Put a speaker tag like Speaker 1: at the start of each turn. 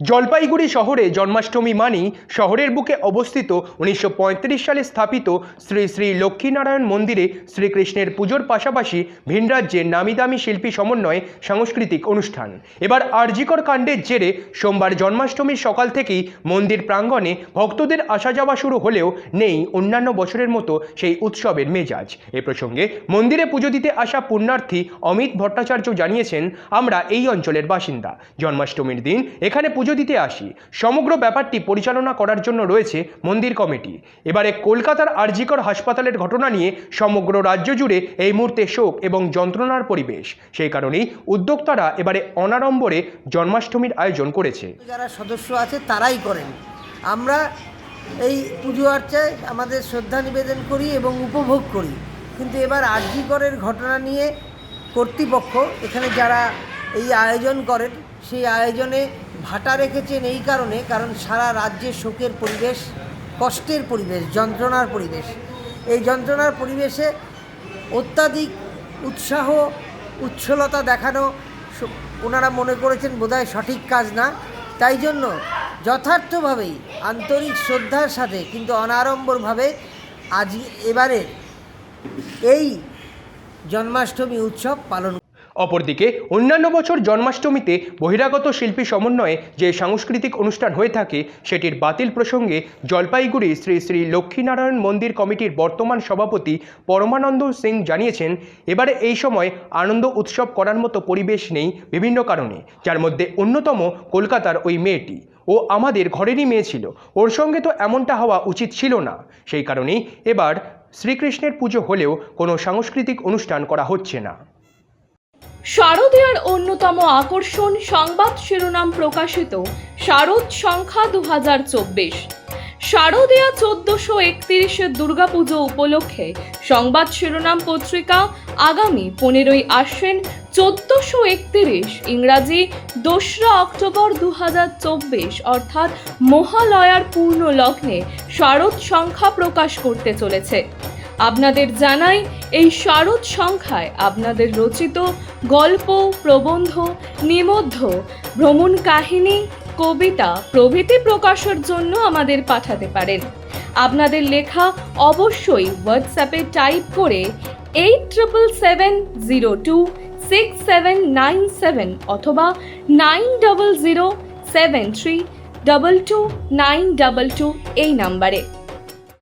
Speaker 1: জলপাইগুড়ি শহরে জন্মাষ্টমী মানেই শহরের বুকে অবস্থিত 1935 সালে স্থাপিত শ্রী শ্রী লক্ষ্মীনারায়ণ মন্দিরে শ্রীকৃষ্ণের পুজোর পাশাপাশি ভিন রাজ্যের নামিদামি শিল্পী সমন্বয়ে সাংস্কৃতিক অনুষ্ঠান। এবার আরজিকর কাণ্ডের জেরে সোমবার জন্মাষ্টমীর সকাল থেকেই মন্দির প্রাঙ্গণে ভক্তদের আসা যাওয়া শুরু হলেও নেই অন্যান্য বছরের মতো সেই উৎসবের মেজাজ। এ প্রসঙ্গে মন্দিরে পুজো দিতে আসা পুণ্যার্থী অমিত ভট্টাচার্য জানিয়েছেন, আমরা এই অঞ্চলের বাসিন্দা। জন্মাষ্টমীর দিন এখানে পুজো দিতে আসি। সমগ্র ব্যাপারটি পরিচালনা করার জন্য রয়েছে মন্দির কমিটি। এবারে কলকাতার আরজিকর হাসপাতালের ঘটনা নিয়ে সমগ্র রাজ্য জুড়ে এই মুহূর্তে শোক এবং যন্ত্রণার পরিবেশ। সেই কারণেই উদ্যোক্তারা এবারে অনাড়ম্বরে জন্মাষ্টমীর আয়োজন করেছে।
Speaker 2: যারা সদস্য আছে তারাই করেন। আমরা এই পুজো আর্চায় আমাদের শ্রদ্ধা নিবেদন করি এবং উপভোগ করি, কিন্তু এবার আরজিকরের ঘটনা নিয়ে কর্তৃপক্ষ এখানে যারা এই আয়োজন করেন সেই আয়োজনে ভাটা রেখেছেন এই কারণ সারা রাজ্যে শোকের পরিবেশ, কষ্টের পরিবেশ, যন্ত্রণার পরিবেশ। এই যন্ত্রণার পরিবেশে অত্যাধিক উৎসাহ উচ্ছলতা দেখানো ওনারা মনে করেছেন বোধহয় সঠিক কাজ না। তাই জন্য যথার্থভাবেই আন্তরিক শ্রদ্ধার সাথে কিন্তু অনাড়ম্বরভাবে আজ এবারের এই জন্মাষ্টমী উৎসব পালন।
Speaker 1: অপরদিকে অন্যান্য বছর জন্মাষ্টমীতে বহিরাগত শিল্পী সমন্বয়ে যে সাংস্কৃতিক অনুষ্ঠান হয়ে থাকে সেটির বাতিল প্রসঙ্গে জলপাইগুড়ি শ্রী শ্রী লক্ষ্মীনারায়ণ মন্দির কমিটির বর্তমান সভাপতি পরমানন্দ সিং জানিয়েছেন, এবারে এই সময় আনন্দ উৎসব করার মতো পরিবেশ নেই বিভিন্ন কারণে, যার মধ্যে অন্যতম কলকাতার ওই মেয়েটি। ও আমাদের ঘরেরই মেয়ে ছিল, ওর সঙ্গে তো এমনটা হওয়া উচিত ছিল না। সেই কারণেই এবার শ্রীকৃষ্ণের পুজো হলেও কোনো সাংস্কৃতিক অনুষ্ঠান করা হচ্ছে না।
Speaker 3: শারদীয়ার অন্যতম আকর্ষণ সংবাদ শিরোনাম প্রকাশিত শারদ সংখ্যা 2024। শারদীয়া 1431 দুর্গাপুজো উপলক্ষে সংবাদ শিরোনাম পত্রিকা আগামী 15ই আশ্বিন 1431 ইংরাজি 2রা অক্টোবর 2024 অর্থাৎ মহালয়ার পূর্ণ লগ্নে শারদ সংখ্যা প্রকাশ করতে চলেছে। আপনাদের জানাই, এই শারদ সংখ্যায় আপনাদের রচিত গল্প, প্রবন্ধ, নিবন্ধ, ভ্রমণ কাহিনী, কবিতা প্রভৃতি প্রকাশের জন্য আমাদের পাঠাতে পারেন। আপনাদের লেখা অবশ্যই হোয়াটসঅ্যাপে টাইপ করে 8007026797 অথবা 9007322922 এই নাম্বারে।